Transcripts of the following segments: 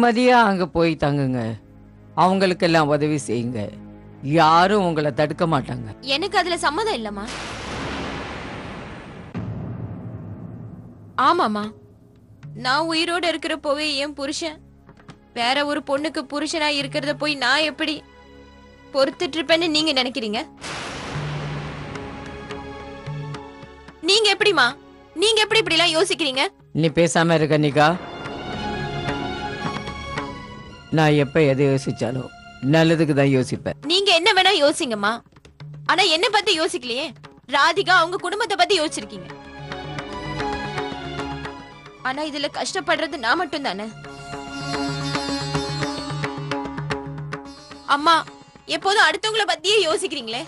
நிம்மதியா அங்க போய் தங்குங்க. அவங்களுக்கெல்லாம் உதவி செய்யுங்க. யாரும் உங்களை தடுக்க மாட்டாங்க. எனக்கு அதுல சம்மதம் இல்லம்மா. ஆமாமா, நான் உயிரோட இருக்கிறப்போவே என் புருஷன் வேற ஒரு பொண்ணுக்கு புருஷனா இருக்கிறத போய் நான் எப்படி பொறுத்துட்டு இருப்பேன்னு நீங்க நினைக்கிறீங்க? நீங்க எப்படிமா, நீங்க எப்படி இப்படி எல்லாம் யோசிக்கிறீங்க? நீ பேசாம இருக்க நிகா. நான் எப்ப எதை யோசிச்சாலும் நல்லதுக்கு தான் யோசிப்பேன். நீங்க என்ன வேணா யோசிங்கம்மா, ஆனா என்ன பத்தி யோசிக்கலையே. ராதிகா அவங்க குடும்பத்தை பத்தி யோசிச்சிருக்கீங்க. ஆனா இதுல கஷ்டப்படுறது நான் மட்டும் தானே. அம்மா, எப்போதும் அடுத்தவங்கள பத்தியே யோசிக்கிறீங்களே.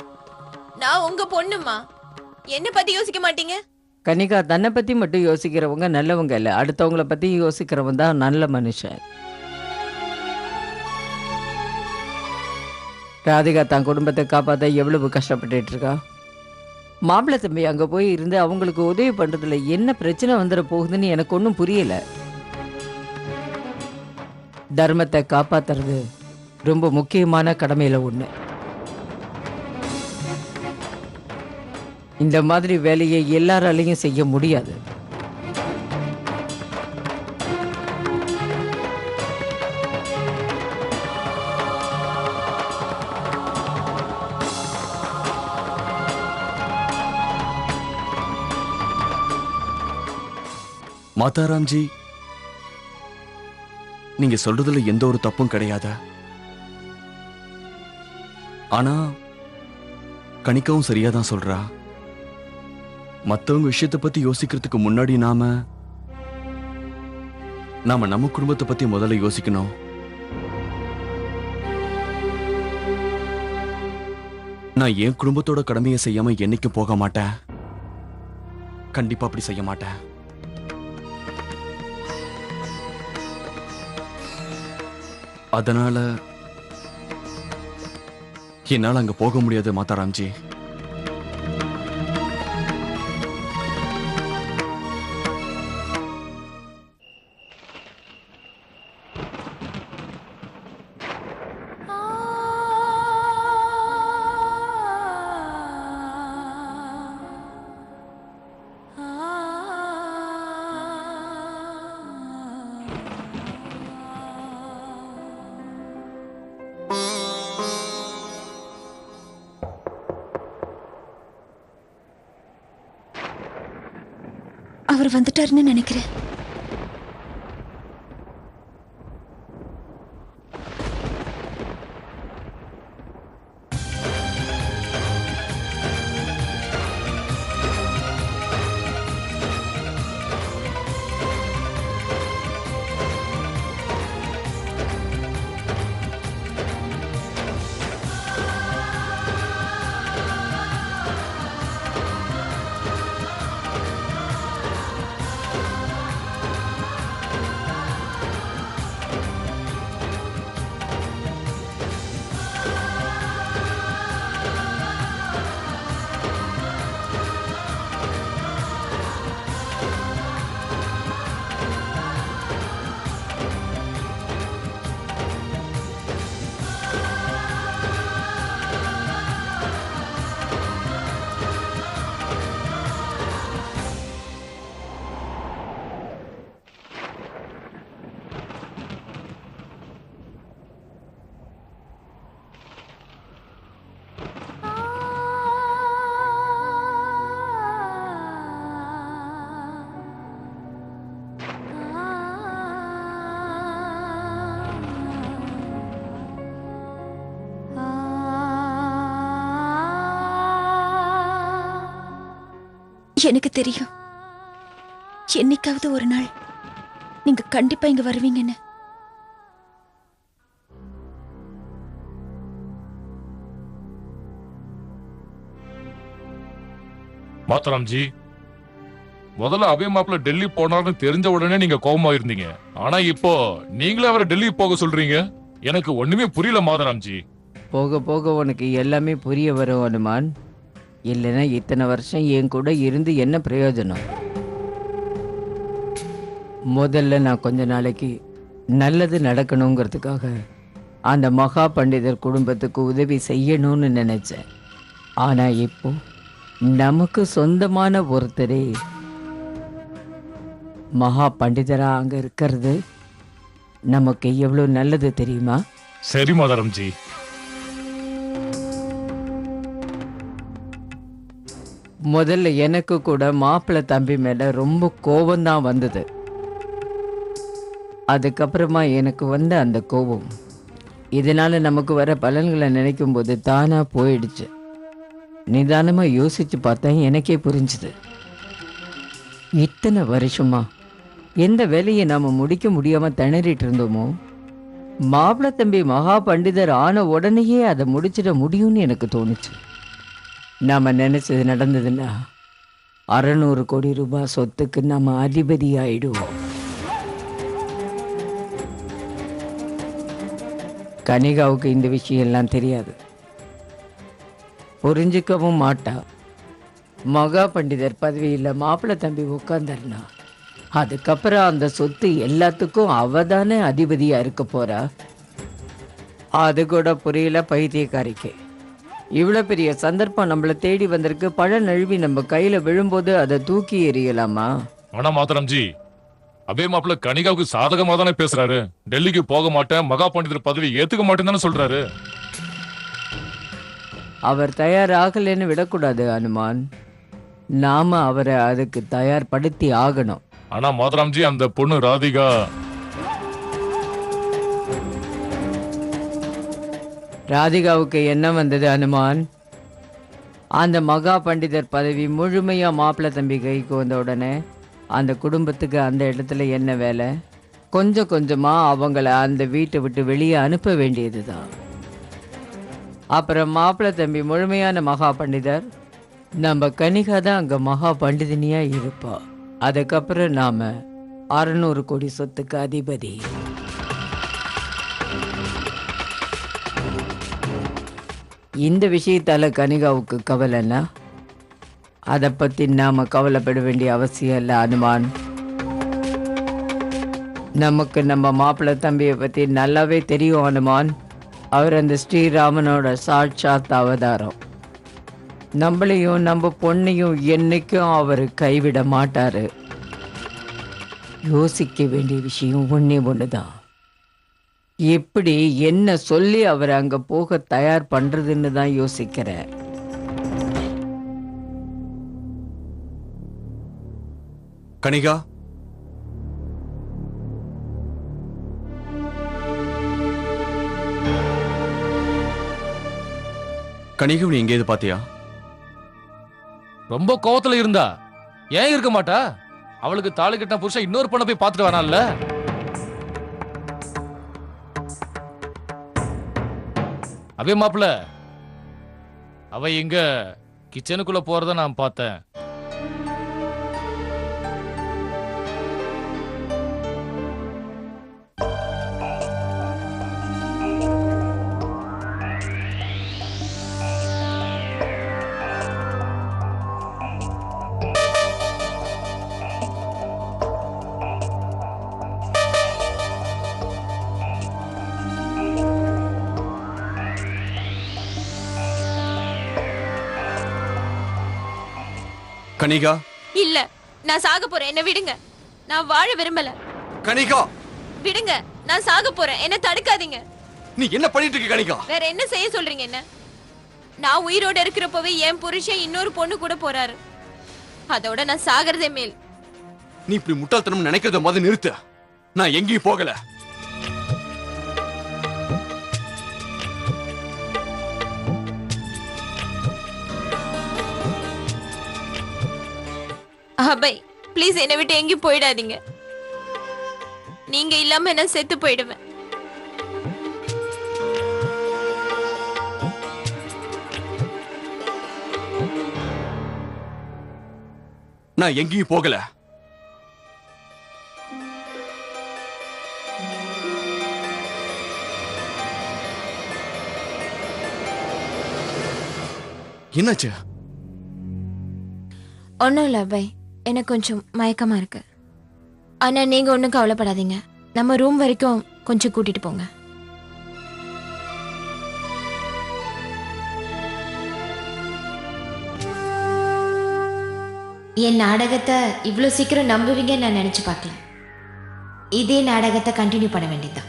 நான் உங்க பொண்ணுமா, என்ன பத்தி யோசிக்க மாட்டீங்க? கனிகா, தன்னை பத்தி மட்டும் யோசிக்கிறவங்க நல்லவங்க இல்ல, அடுத்தவங்கள பத்தி யோசிக்கிறவன் தான் நல்ல மனுஷன். ராதிகா தன் குடும்பத்தை காப்பாத்த எவ்வளவு கஷ்டப்பட்டுட்டு இருக்கா. மாப்பிள்ளை தம்பி அங்க போய் இருந்து அவங்களுக்கு உதவி பண்றதுல என்ன பிரச்சனை வந்துட போகுதுன்னு எனக்கு ஒன்றும் புரியல. தர்மத்தை காப்பாத்துறது ரொம்ப முக்கியமான கடமையில ஒண்ணு. இந்த மாதிரி வேலையை எல்லாராலையும் செய்ய முடியாது. மாதாராம்ஜி, நீங்க சொல்றதுல எந்த ஒரு தப்பும் கிடையாது. ஆனா கணிக்கவும் சரியாதான் சொல்றா. மத்தவங்க விஷயத்தை பத்தி யோசிக்கிறதுக்கு முன்னாடி நாம நம்ம குடும்பத்தை பத்தி முதல்ல யோசிக்கணும். நான் என் குடும்பத்தோட கடமையை செய்யாம என்னைக்கும் போக மாட்டேன். கண்டிப்பா அப்படி செய்ய மாட்டேன். அதனால என்னால அங்க போக முடியாது மாதாராம்ஜி. அவர் வந்துட்டாருன்னு நினைக்கிறேன். எனக்கு தெரியும், என்னைக்காவது ஒரு நாள் நீங்க கண்டிப்பா இங்க வருவீங்கன்னு. மாதாராம்ஜி, முதல்ல அபய் மாப்பிள்ள டெல்லி போனார்னு தெரிஞ்ச உடனே நீங்க கோபமா இருந்தீங்க. ஆனா இப்போ நீங்களே அவரை டெல்லி போக சொல்றீங்க. எனக்கு ஒண்ணுமே புரியல மாதாராம்ஜி. போக போக உனக்கு எல்லாமே புரிய வரும் அனுமான். இல்லைன்னா இத்தனை வருஷம் என் கூட இருந்து என்ன பிரயோஜனம்? முதல்ல நான் கொஞ்ச நாளைக்கு நல்லது நடக்கணுங்கிறதுக்காக அந்த மகா பண்டிதர் குடும்பத்துக்கு உதவி செய்யணும்னு நினைச்சேன். ஆனா இப்போ நமக்கு சொந்தமான ஒருத்தரே மகா பண்டிதரா அங்க இருக்கிறது நமக்கு எவ்வளவு நல்லது தெரியுமா? சரி மதரம் ஜி. முதல்ல எனக்கு கூட மாப்பிள்ளை தம்பி மேல ரொம்ப கோபம்தான் வந்தது. அதுக்கப்புறமா எனக்கு வந்த அந்த கோபம் இதனால நமக்கு வர பலன்களை நினைக்கும் போது தானா போயிடுச்சு. நிதானமா யோசிச்சு பார்த்தா எனக்கே புரிஞ்சுது. இத்தனை வருஷமா எந்த வேலையை நாம முடிக்க முடியாம திணறிட்டு இருந்தோமோ, மாப்பிள்ளை தம்பி மகா பண்டிதர் ஆன உடனேயே அதை முடிச்சிட முடியும்னு எனக்கு தோணுச்சு. நாம நினைச்சது நடந்ததுன்னா 600 கோடி ரூபாய் சொத்துக்கு நாம அதிபதி ஆயிடுவோம். கனிகாவுக்கு இந்த விஷயம் எல்லாம் தெரியாது, புரிஞ்சுக்கவும் மாட்டா. மகா பண்டிதர் பதவியில் மாப்பிள்ளை தம்பி உட்கார்ந்தாருனா அதுக்கப்புறம் அந்த சொத்து எல்லாத்துக்கும் அவதானே அதிபதியா இருக்க போறா. அது கூட புரியல பைத்தியக்காரிக்கு. இவ்வளோ பெரிய சந்தர்ப்பம் நம்மளை தேடி வந்திருக்கு. பழம் நழுவி நம்ம கையில விழும்போது அதை தூக்கி எறியலாமா? ஆனா மாதரம் ஜி, அபே மாப்பிள்ள கனிகாவுக்கு சாதகமா தானே பேசுறாரு. டெல்லிக்கு போக மாட்டேன், மகா பண்டிதர் பதவி ஏத்துக்க மாட்டேன்னு தானே சொல்றாரு. அவர் தயாராகலைன்னு விடக்கூடாது அனுமான். நாம அவரை அதுக்கு தயார்படுத்தி ஆகணும். ஆனா மாதரம் ஜி, அந்த பொண்ணு ராதிகா ராதிகாவுக்கு என்ன வந்தது அனுமான்? அந்த மகா பண்டிதர் பதவி முழுமையா மாப்பிள்ளை தம்பி கைக்கு வந்த உடனே அந்த குடும்பத்துக்கு அந்த இடத்துல என்ன வேலை? கொஞ்சம் கொஞ்சமா அவங்கள அந்த வீட்டை விட்டு வெளியே அனுப்ப வேண்டியதுதான். அப்புறம் மாப்பிள்ளை தம்பி முழுமையான மகா பண்டிதர், நம்ம கனிகா தான் அங்க மகா பண்டிதனியா இருப்பா. அதுக்கப்புறம் நாம 600 கோடி சொத்துக்கு அதிபதி. இந்த விஷயத்தால கனிகாவுக்கு கவலைன்னா அதை பத்தி நாம கவலைப்பட வேண்டிய அவசியம் இல்லை அனுமான். நமக்கு நம்ம மாப்பிள்ளை தம்பியை பத்தி நல்லாவே தெரியும் அனுமான். அவர் அந்த ஸ்ரீராமனோட சாட்சாத் அவதாரம். நம்மளையும் நம்ம பொண்ணையும் என்னைக்கும் அவர் கைவிட மாட்டாரு. யோசிக்க வேண்டிய விஷயம் ஒண்ணே ஒண்ணுதான், எப்படி என்ன சொல்லி அவர் அங்க போக தயார் பண்றதுன்னு தான் யோசிக்கிறேன். கனிகா, கனிகா, நீ எங்கேயாவது பாத்தியா? ரொம்ப கோவத்துல இருந்தா ஏன் இருக்க மாட்டா? அவளுக்கு தாலி கட்டின புருஷன் இன்னொரு பொண்ணை போய் பார்த்துட்டு வரான்ல. அபே மாப்பிள்ள, அவ எங்க கிச்சனுக்குள்ள போறத நான் பார்த்தேன். கனிகா, இல்ல, நான் சாக போறேன், என்ன விடுங்க. நான் வாழ விரும்பல. கனிகா, விடுங்க, நான் சாக போறேன், என்ன தடுக்காதீங்க. நீ என்ன பண்ணிட்டு இருக்க கனிகா? வேற என்ன செய்ய சொல்றீங்க? என்ன, நான் உயிரோட இருக்கிறப்பவே என் புருஷன் இன்னொரு பொண்ணு கூட போறாரு. அதோட நான் சாகிறதே மேல். நீ இப்படி முட்டாள்தனம் நினைக்கிறத மாதிரி நிறுத்து. நான் எங்கேயும் போகல. அபை, ப்ளீஸ் என்னை விட்டு எங்கேயும் போயிடாதீங்க. நீங்க இல்லாம என்ன செத்து போயிடுவேன். நான் எங்கேயும் போகல. என்னாச்சு? ஒன்னும் இல்ல அபை, எனக்கு கொஞ்சம் மயக்கமா இருக்கு. ஆனா நீங்க ஒண்ணும் கவலைப்படாதீங்க, நம்ம ரூம் வரைக்கும் கொஞ்சம் கூட்டிட்டு போங்க. என் நாடகத்தை இவ்வளோ சீக்கிரம் நம்புவீங்கன்னு நான் நினைச்சு பார்க்கல. இதே நாடகத்தை கண்டினியூ பண்ண வேண்டியதுதான்.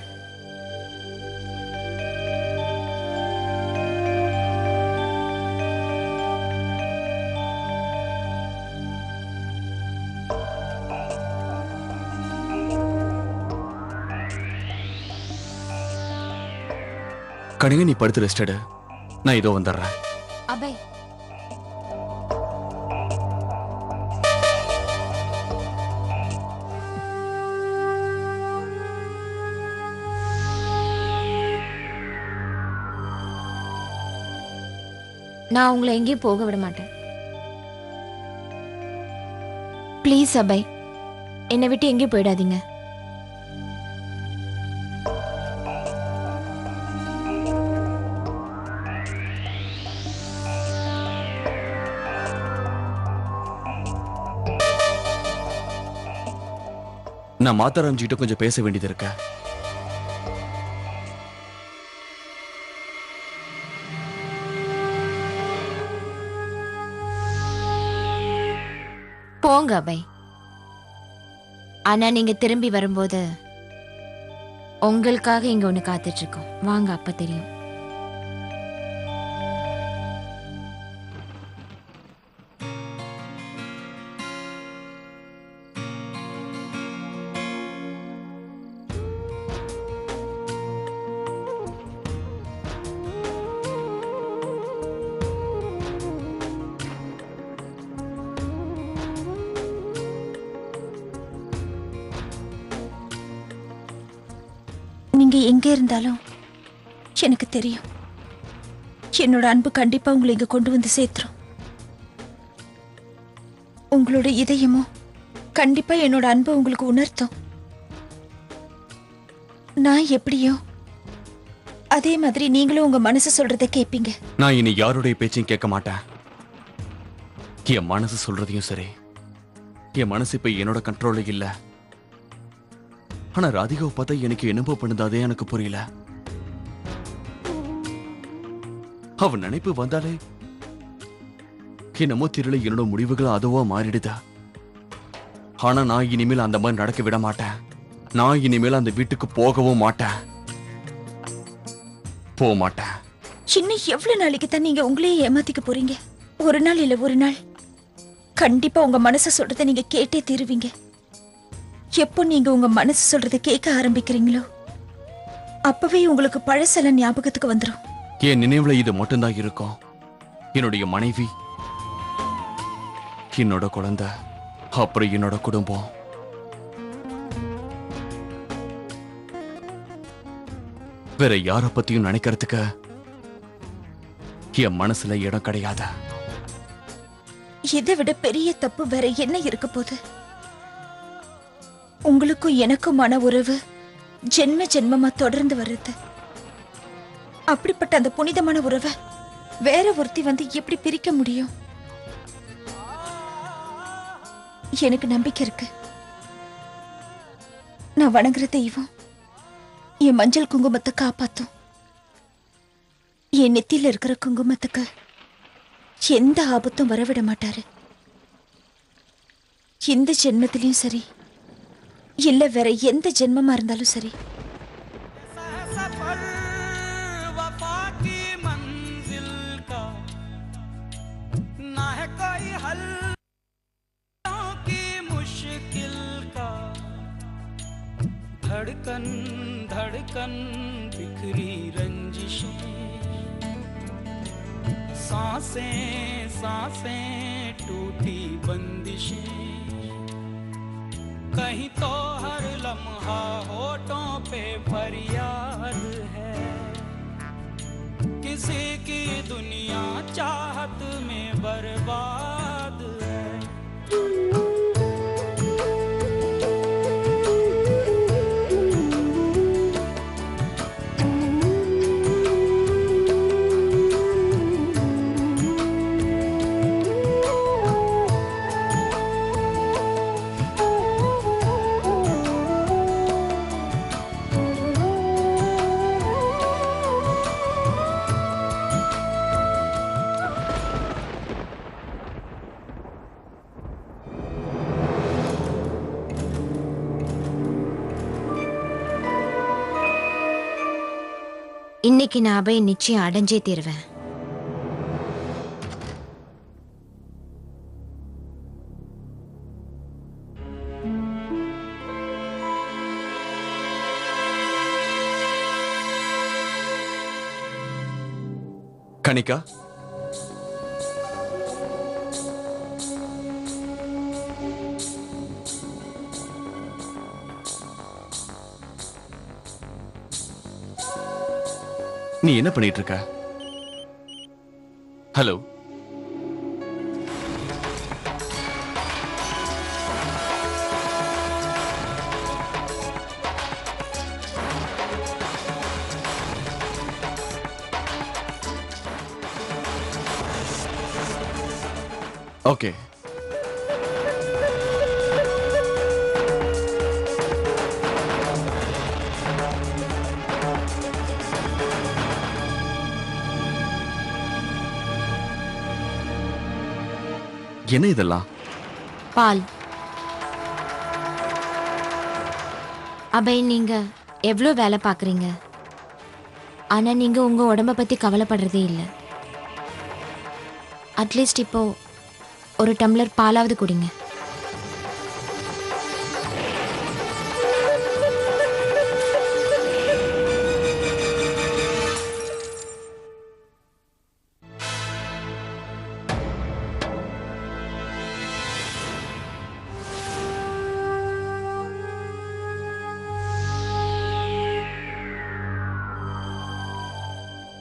கனிங்க, நீ படுத்து ரெஸ்ட் எடு. நான் இதோ வந்துடுறேன். அபய், நான் உங்களை எங்கேயும் போக விட மாட்டேன். ப்ளீஸ் அபய், என்னை விட்டு எங்கேயும் போயிடாதீங்க. நான் மாத்தாராம்ஜி கிட்ட கொஞ்சம் பேச வேண்டியது இருக்க. போங்க அபய். ஆனா நீங்க திரும்பி வரும்போது உங்களுக்காக இங்க ஒண்ணு காத்துட்டு இருக்கோம். வாங்க, அப்ப தெரியும். நீங்க எங்க இருந்தாலும் எனக்கு தெரியும். என்னோட அன்பு கண்டிப்பா உங்களை இங்க கொண்டு வந்து சேர்த்துரும். உங்களோட இதயமும் கண்டிப்பா என்னோட அன்பை உங்களுக்கு உணர்த்தும். நான் எப்படியோ அதே மாதிரி நீங்களும் உங்க மனசு சொல்றதை கேட்பீங்க. நான் இனி யாருடைய பேச்சையும் கேட்க மாட்டேன். என் மனசு சொல்றதையும் சரி. என் மனசு இப்ப என்னோட கண்ட்ரோல்ல இல்ல. ஆனா ராதிகாவை பார்த்தா எனக்கு என்னப்போ பண்ணுதாதே எனக்கு புரியல. அவ நினைப்பு வந்தாலே என்னமோ தெரியல, என்னோட முடிவுகள் அதுவா மாறிடுதா. ஆனா நான் இனிமேல் அந்த மாதிரி நடக்க விட மாட்டேன். நான் இனிமேல் அந்த வீட்டுக்கு போகவும் மாட்டேன். போக மாட்டேன். இன்னும் எவ்வளவு நாளைக்கு தான் நீங்க உங்களையே ஏமாத்திக்க போறீங்க? ஒரு நாள் இல்ல ஒரு நாள் கண்டிப்பா உங்க மனசு சொல்றதை நீங்க கேட்டே தீருவீங்க. எப்போ நீங்க உங்க மனசு சொல்றதை கேட்க ஆரம்பிக்கிறீங்களோ அப்பவே உங்களுக்கு பழசெல்லாம் ஞாபகத்துக்கு வந்துடும். என் நினைவுல இது மட்டும்தான் இருக்கும். என்னுடைய மனைவி, என்னோட குழந்தை, அப்புறம் என்னோட குடும்பம். வேற யார பத்தியும் நினைக்கிறதுக்கு என் மனசுல இடம் கிடையாது. இதை விட பெரிய தப்பு வேற என்ன இருக்க போகுது? உங்களுக்கும் எனக்குமான உறவு ஜென்ம ஜென்மமா தொடர்ந்து வருது. அப்படிப்பட்ட அந்த புனிதமான உறவை வேற ஒருத்தி வந்து எப்படி பிரிக்க முடியும்? எனக்கு நம்பிக்கை இருக்கு. நான் வணங்குற தெய்வம் என் மஞ்சள் குங்குமத்தை காப்பாத்தும். என் நெத்தியில இருக்கிற குங்குமத்துக்கு எந்த ஆபத்தும் வரவிட மாட்டாரு. இந்த ஜென்மத்திலையும் சரி இல்ல வேற எந்த ஜென்மமா இருந்தாலும் சரி. धड़कन धड़कन बिखरी रंजिशें, सांसें सांसें टूटी बंदिशें, कहीं तो हर लम्हा होठों पे फरियाद है, किसी की दुनिया चाहत में बर्बाद है। இன்னைக்கு நான் அபய் நிச்சயம் அடைஞ்சே தீருவேன். கணிகா, நீ என்ன பண்ணிட்டு இருக்க? Hello, okay. என்ன இதெல்லாம்? பால். அபய், நீங்க எவ்வளோ வேலை பார்க்குறீங்க, ஆனா நீங்க உங்க உடம்ப பத்தி கவலைப்படுறதே இல்லை. அட்லீஸ்ட் இப்போ ஒரு டம்ளர் பாலாவது குடிங்க.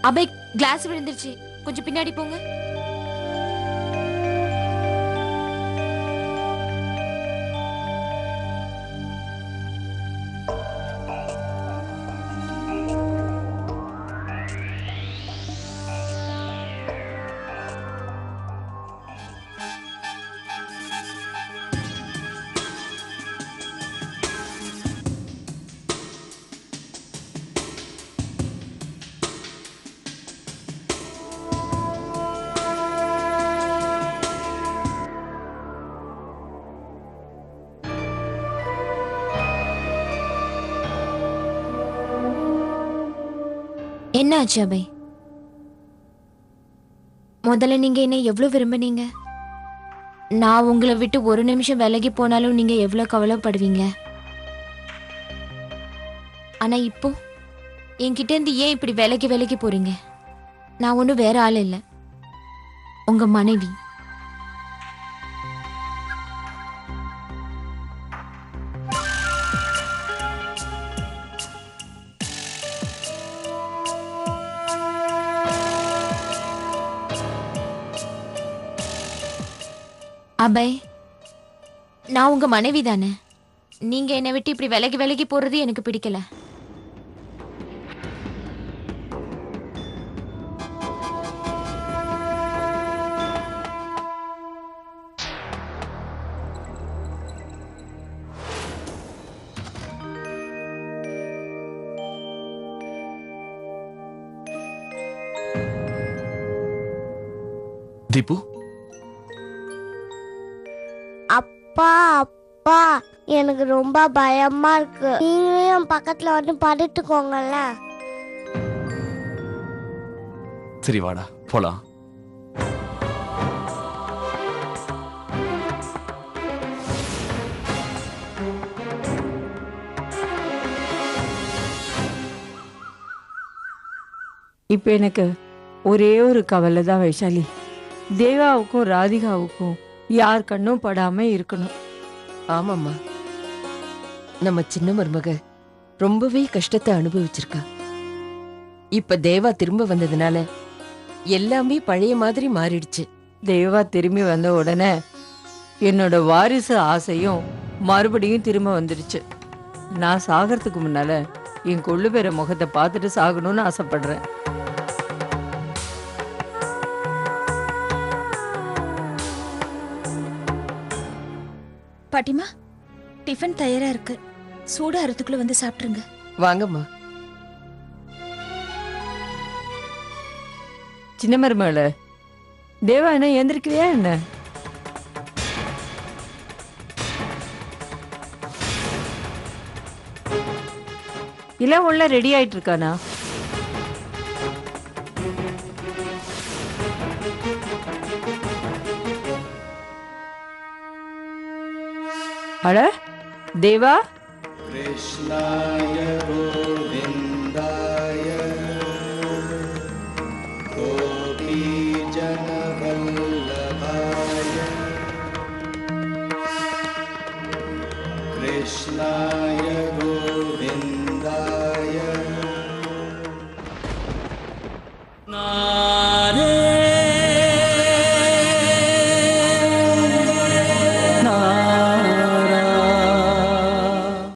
அபய், கிளாஸ் விழுந்துருச்சு, கொஞ்சம் பின்னாடி போங்க. என்ன ஆச்சு அபய்? முதல்ல நீங்க என்ன எவ்வளவு விரும்பினீங்க. நான் உங்களை விட்டு ஒரு நிமிஷம் விலகி போனாலும் நீங்க எவ்வளவு கவலைப்படுவீங்க. ஆனா இப்போ என்கிட்ட இருந்து ஏன் இப்படி விலகி விலகி போறீங்க? நான் ஒன்றும் வேற ஆள் இல்லை, உங்க மனைவி. அபய், நான் உங்க மனைவி தானே. நீங்க என்னை விட்டு இப்படி விலகி விலகி போறது எனக்கு பிடிக்கல. தீபு, அப்பா அப்பா, எனக்கு ரொம்ப பயமா இருக்கு. நீங்களும் என் பக்கத்துல வந்து படுத்துக்கோங்கல்ல. சரி வாடா போலாம். இப்ப எனக்கு ஒரே ஒரு கவலை தான் வைஷாலி. தேவாவுக்கும் ராதிகாவுக்கும் யார் கண்ணும் படாம இருக்கணும். ஆமாம்மா, நம்ம சின்ன மருமக ரொம்பவே கஷ்டத்தை அனுபவிச்சிருக்கா. இப்ப தேவா திரும்ப வந்ததுனால எல்லாமே பழைய மாதிரி மாறிடுச்சு. தேவா திரும்பி வந்த உடனே என்னோட வாரிசு ஆசையும் மறுபடியும் திரும்ப வந்துடுச்சு. நான் சாகிறதுக்கு முன்னால என் கொள்ளு பேர முகத்தை பார்த்துட்டு சாகணும்னு ஆசைப்படுறேன். பாட்டிமா, டிஃபன் தயாரா இருக்கு, சூடா அறத்துக்குள்ள வந்து சாப்பிட்டுருங்க. வாங்கம்மா. சின்ன மருமகள, தேவா என்ன எந்திரிக்கிறியா என்ன? இல்ல உள்ள ரெடி ஆயிட்டு இருக்கானா? அட தேவா कृष्णाय गोविन्दाय